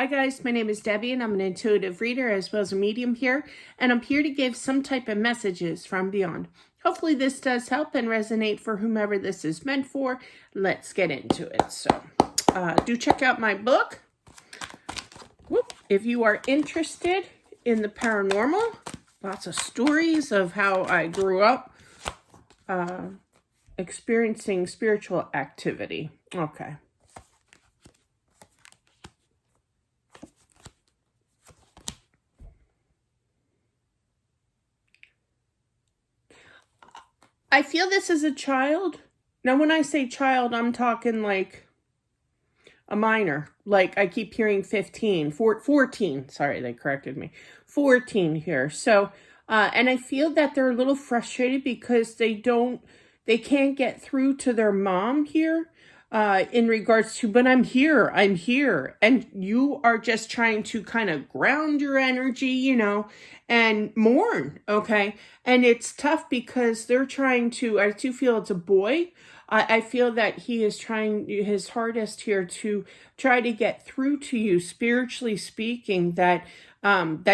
Hi guys, my name is Debbie and I'm an intuitive reader as well as a medium here, and I'm here to give some type of messages from beyond. Hopefully this does help and resonate for whomever this is meant for. Let's get into it. So do check out my book. If you are interested in the paranormal, lots of stories of how I grew up experiencing spiritual activity. Okay. I feel this as a child. Now, when I say child, I'm talking like a minor. Like I keep hearing 15, 14. Sorry, they corrected me. 14 here. So, and I feel that they're a little frustrated because they can't get through to their mom here. In regards to, but I'm here, and you are just trying to kind of ground your energy, and mourn, okay? And it's tough because they're trying to, I do feel it's a boy. I feel that he is trying his hardest here to try to get through to you, spiritually speaking, that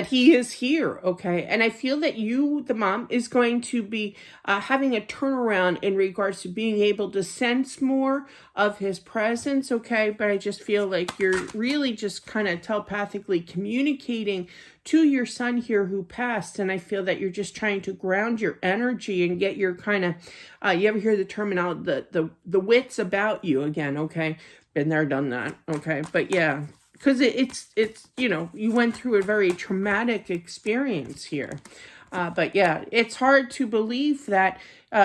he is here, okay? And I feel that you, the mom, is going to be having a turnaround in regards to being able to sense more of his presence, okay? But I just feel like you're really just kind of telepathically communicating to your son here who passed, and I feel that you're just trying to ground your energy and get your kind of, you ever hear the terminology, the wits about you again, okay? Been there, done that, okay? But yeah, because it's you went through a very traumatic experience here. But yeah, it's hard to believe that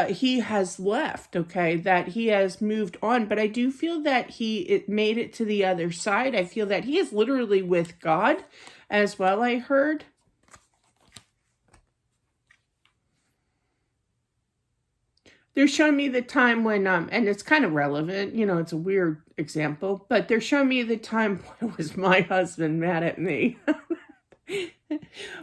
he has left, okay, that he has moved on. But I do feel that it made it to the other side. I feel that he is literally with God as well, I heard. They're showing me the time when, and it's kind of relevant, it's a weird example, but they're showing me the time when it was my husband mad at me.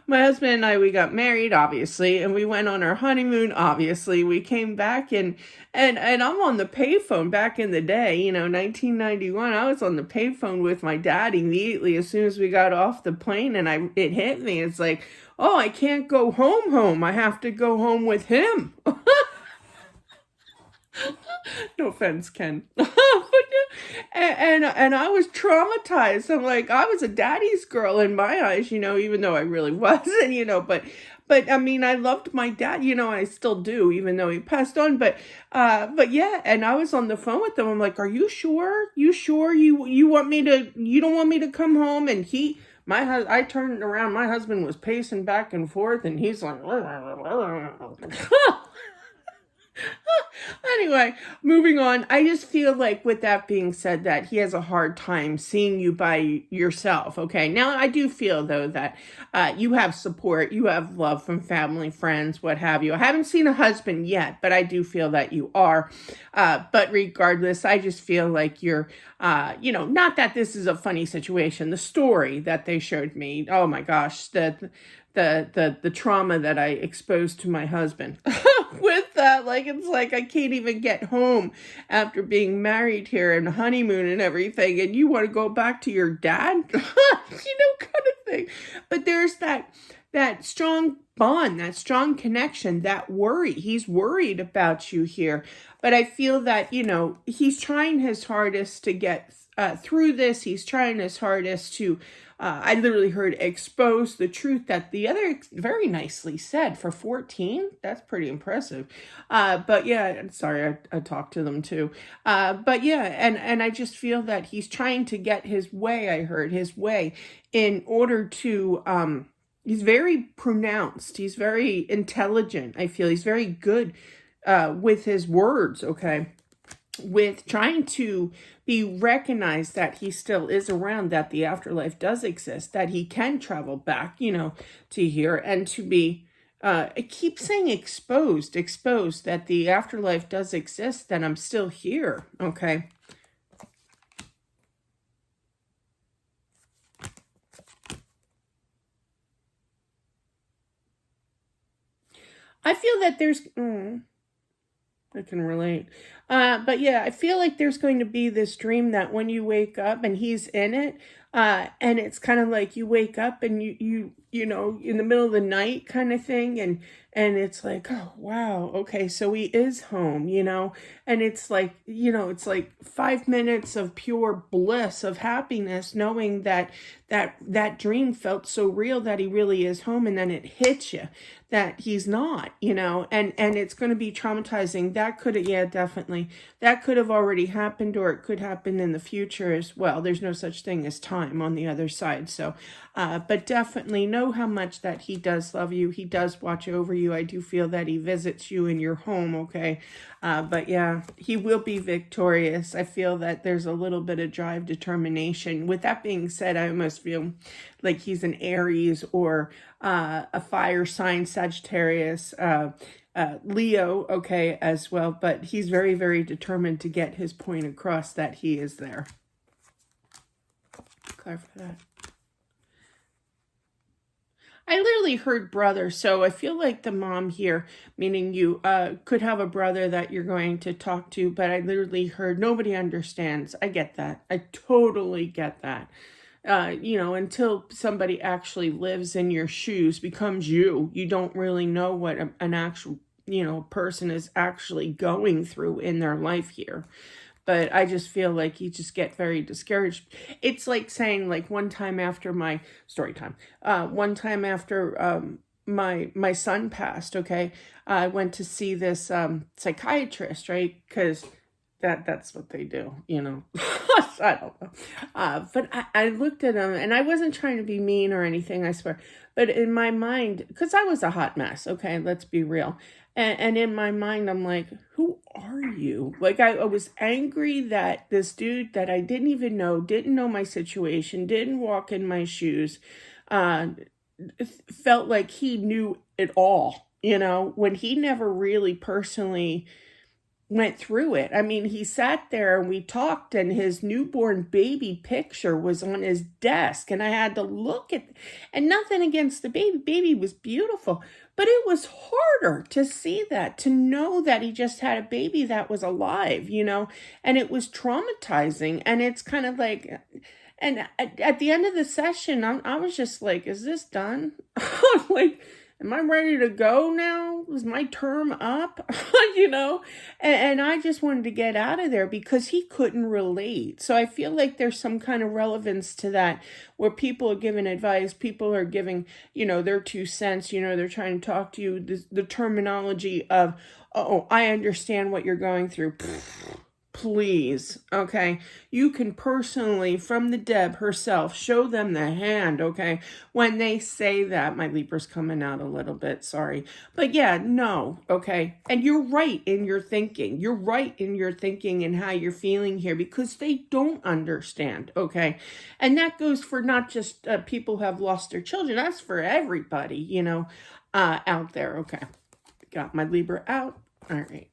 My husband and I, we got married, obviously, and we went on our honeymoon, obviously. We came back and I'm on the payphone back in the day, 1991. I was on the payphone with my dad immediately as soon as we got off the plane, and it hit me. It's like, oh, I can't go home. I have to go home with him. No offense, Ken. and I was traumatized. I'm like, I was a daddy's girl in my eyes, even though I really wasn't, but I mean, I loved my dad, I still do, even though he passed on. But yeah, and I was on the phone with them. I'm like, are you sure? You sure you don't want me to come home? And I turned around, my husband was pacing back and forth, and he's like, anyway, moving on. I just feel like, with that being said, that he has a hard time seeing you by yourself, okay? Now, I do feel, though, that you have support, you have love from family, friends, what have you. I haven't seen a husband yet, but I do feel that you are. But regardless, I just feel like you're, not that this is a funny situation. The story that they showed me, oh my gosh, the trauma that I exposed to my husband with that, it's like I can't even get home after being married here and honeymoon and everything, and you want to go back to your dad, kind of thing. But there's that strong bond, that strong connection, that worry. He's worried about you here, but I feel that he's trying his hardest to get through this. He's trying his hardest to, I literally heard, expose the truth that the other very nicely said for 14. That's pretty impressive. But yeah, sorry, I talked to them too. But yeah, and I just feel that he's trying to get his way, I heard, his way, in order to, he's very pronounced. He's very intelligent. I feel he's very good with his words, okay? With trying to be recognized that he still is around, that the afterlife does exist, that he can travel back, to here, and to be, I keep saying exposed, that the afterlife does exist, that I'm still here, okay? I feel that there's, I can relate. But yeah, I feel like there's going to be this dream that when you wake up and he's in it, And it's kind of like you wake up and you know, in the middle of the night kind of thing, and it's like, oh wow, okay, so he is home, you know. And it's like, you know, it's like 5 minutes of pure bliss, of happiness, knowing that that dream felt so real that he really is home, and then it hits you that he's not, you know. And it's going to be traumatizing. That could have, yeah, definitely, that could have already happened, or it could happen in the future as well. There's no such thing as time on the other side. So but definitely know how much that he does love you. He does watch over you. I do feel that he visits you in your home, okay? But yeah, he will be victorious. I feel that there's a little bit of drive, determination. With that being said, I almost feel like he's an Aries, or a fire sign, Sagittarius, Leo, okay, as well. But he's very, very determined to get his point across that he is there. Clarify that. I literally heard brother, so I feel like the mom here, meaning you, could have a brother that you're going to talk to, but I literally heard nobody understands. I get that. I totally get that. You know, until somebody actually lives in your shoes, becomes you, you don't really know what an actual, you know, person is actually going through in their life here. But I just feel like you just get very discouraged. It's like saying, like, one time after my story time, one time after my son passed, okay, I went to see this psychiatrist, right? Because that's what they do, you know. I don't know. But I looked at him, and I wasn't trying to be mean or anything, I swear. But in my mind, because I was a hot mess, okay, let's be real. And in my mind, I'm like, who are you? Like, I was angry that this dude that I didn't even know, didn't know my situation, didn't walk in my shoes, uh, felt like he knew it all, you know, when he never really personally went through it. I mean, he sat there and we talked, and his newborn baby picture was on his desk, and I had to look at, and nothing against the baby. Baby was beautiful, but it was harder to see that, to know that he just had a baby that was alive, you know, and it was traumatizing. And it's kind of like, and at the end of the session, I was just like, is this done? Like, am I ready to go now? Is my term up? You know? And I just wanted to get out of there because he couldn't relate. So I feel like there's some kind of relevance to that, where people are giving advice, people are giving, you know, their 2 cents, you know, they're trying to talk to you. The terminology of, oh, I understand what you're going through. Please, okay? You can personally, from the Deb herself, show them the hand, okay? When they say that, my Libra's coming out a little bit, sorry. But yeah, no, okay? And you're right in your thinking. You're right in your thinking and how you're feeling here, because they don't understand, okay? And that goes for not just people who have lost their children. That's for everybody, you know, out there, okay? Got my Libra out. All right.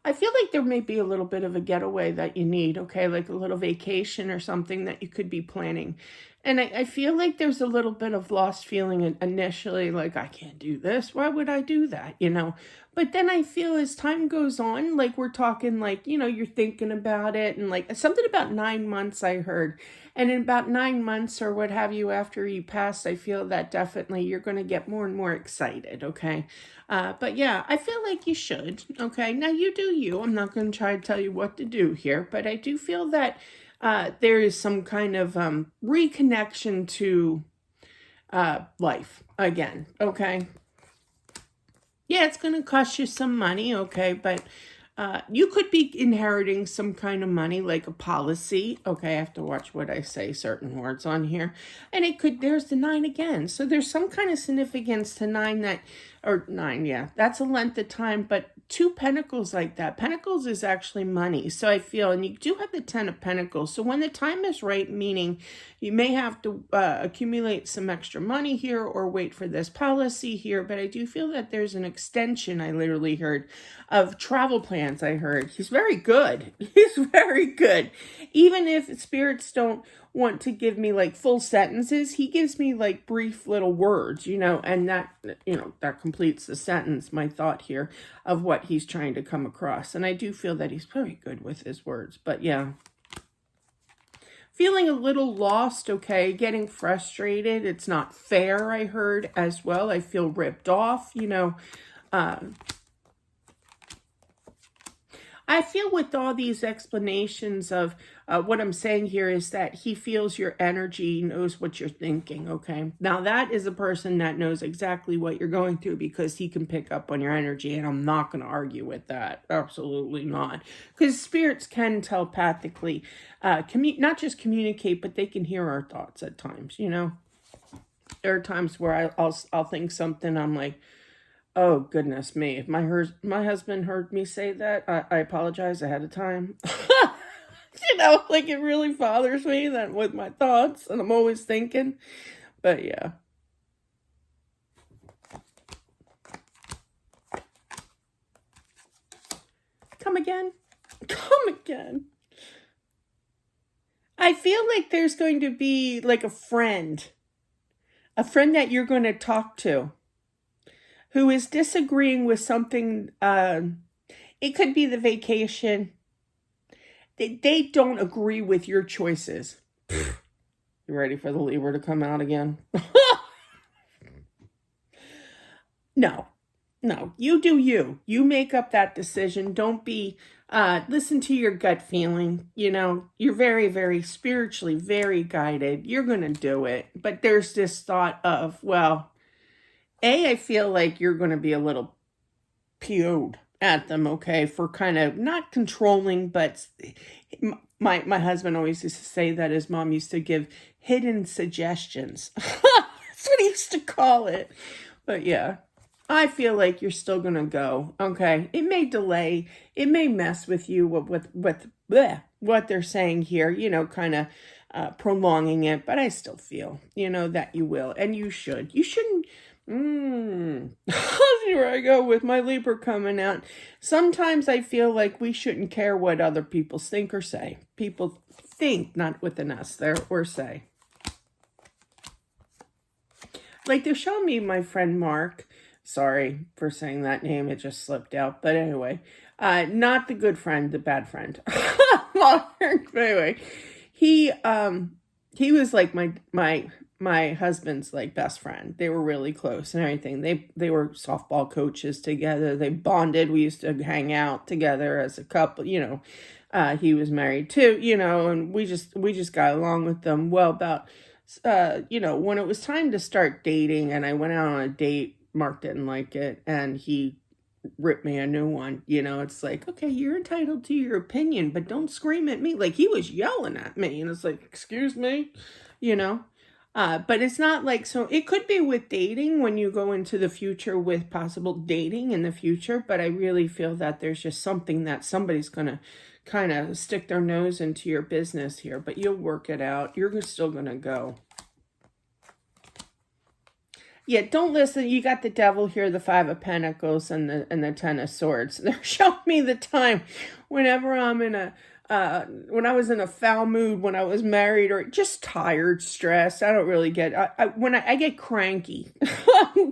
I feel like there may be a little bit of a getaway that you need, okay? Like a little vacation or something that you could be planning. And I feel like there's a little bit of lost feeling initially, like, I can't do this. Why would I do that? You know? But then I feel as time goes on, like we're talking, like, you know, you're thinking about it, and like something about 9 months I heard. And in about 9 months or what have you after you pass, I feel that definitely you're going to get more and more excited, okay? But yeah, I feel like you should, okay? Now you do you. I'm not going to try to tell you what to do here, but I do feel that there is some kind of reconnection to life again, okay? Yeah, it's going to cost you some money, okay? But you could be inheriting some kind of money, like a policy. Okay, I have to watch what I say, certain words on here. And it could, there's the 9 again. So there's some kind of significance to 9 that, or 9, yeah. That's a length of time, but 2 pentacles like that. Pentacles is actually money. So I feel, and you do have the 10 of pentacles. So when the time is right, meaning you may have to accumulate some extra money here or wait for this policy here. But I do feel that there's an extension, I literally heard, of travel plans. I heard he's very good. He's very good. Even if spirits don't want to give me like full sentences, he gives me like brief little words, you know, and that, you know, that completes the sentence, my thought here of what he's trying to come across. And I do feel that he's very good with his words. But yeah. Feeling a little lost, okay, getting frustrated. It's not fair, I heard as well. I feel ripped off, you know. I feel with all these explanations of what I'm saying here is that he feels your energy, knows what you're thinking, okay? Now, that is a person that knows exactly what you're going through because he can pick up on your energy, and I'm not going to argue with that. Absolutely not. Because spirits can telepathically, not just communicate, but they can hear our thoughts at times, you know? There are times where I'll think something, I'm like, oh, goodness me. If my husband heard me say that, I apologize ahead of time. You know, like it really bothers me that with my thoughts, and I'm always thinking. But yeah. Come again? Come again. I feel like there's going to be like a friend that you're going to talk to, who is disagreeing with something. It could be the vacation. They don't agree with your choices. You ready for the Libra to come out again? No. You do you. You make up that decision. Don't be, listen to your gut feeling. You know, you're very, very spiritually, very guided. You're going to do it. But there's this thought of, well, I feel like you're going to be a little PO'd at them, okay, for kind of not controlling, but my husband always used to say that his mom used to give hidden suggestions. That's what he used to call it. But yeah, I feel like you're still going to go, okay? It may delay. It may mess with you with what they're saying here, you know, kind of prolonging it. But I still feel, you know, that you will. And you should. You shouldn't. Here I go with my Libra coming out. Sometimes I feel like we shouldn't care what other people think or say. People think, not with an S there, or say. Like they're showing me my friend Mark. Sorry for saying that name. It just slipped out. But anyway, not the good friend, the bad friend. Mark. But anyway, he was like my husband's like best friend. They were really close and everything. They were softball coaches together. They bonded. We used to hang out together as a couple, you know. He was married too, you know, and we just got along with them well. About you know, when it was time to start dating and I went out on a date, Mark didn't like it and he ripped me a new one. You know, it's like, okay, you're entitled to your opinion, but don't scream at me. Like he was yelling at me and it's like, excuse me, you know. But it's not like, so it could be with dating when you go into the future with possible dating in the future. But I really feel that there's just something that somebody's going to kind of stick their nose into your business here, but you'll work it out. You're still going to go. Yeah, don't listen. You got the devil here, the 5 of Pentacles and the 10 of Swords. They're showing me the time whenever I'm in a, when I was in a foul mood, when I was married, or just tired, stressed. I don't really get, when I get cranky,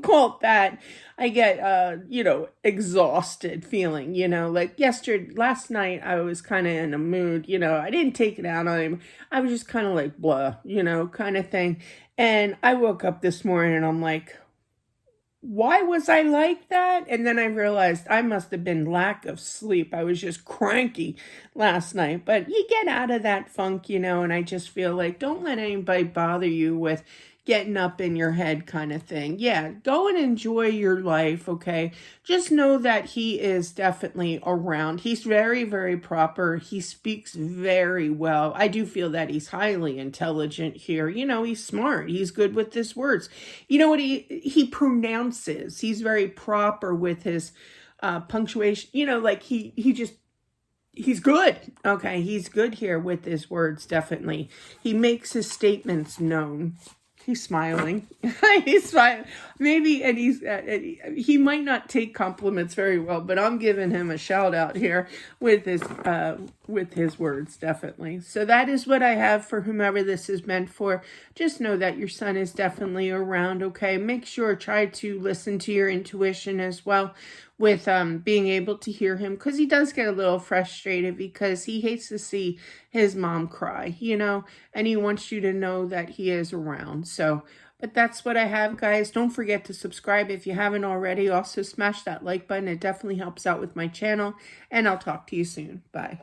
call it that. I get, you know, exhausted feeling, you know, like last night I was kind of in a mood, you know, I didn't take it out on him. I was just kind of like, blah, you know, kind of thing. And I woke up this morning and I'm like, why was I like that? And then I realized I must have been lack of sleep. I was just cranky last night. But you get out of that funk, you know, and I just feel like don't let anybody bother you with getting up in your head kind of thing. Yeah, go and enjoy your life, okay? Just know that he is definitely around. He's very, very proper. He speaks very well. I do feel that he's highly intelligent here. You know, he's smart. He's good with his words. You know what he pronounces? He's very proper with his punctuation. You know, like he's good. Okay, he's good here with his words, definitely. He makes his statements known. He's smiling. He's smiling. Maybe, and he might not take compliments very well, but I'm giving him a shout out here with his with his words, definitely. So that is what I have for whomever this is meant for. Just know that your son is definitely around, okay? Make sure, try to listen to your intuition as well with being able to hear him, because he does get a little frustrated because he hates to see his mom cry, you know, and he wants you to know that he is around. So, but that's what I have, guys. Don't forget to subscribe if you haven't already. Also, smash that like button. It definitely helps out with my channel, and I'll talk to you soon. Bye.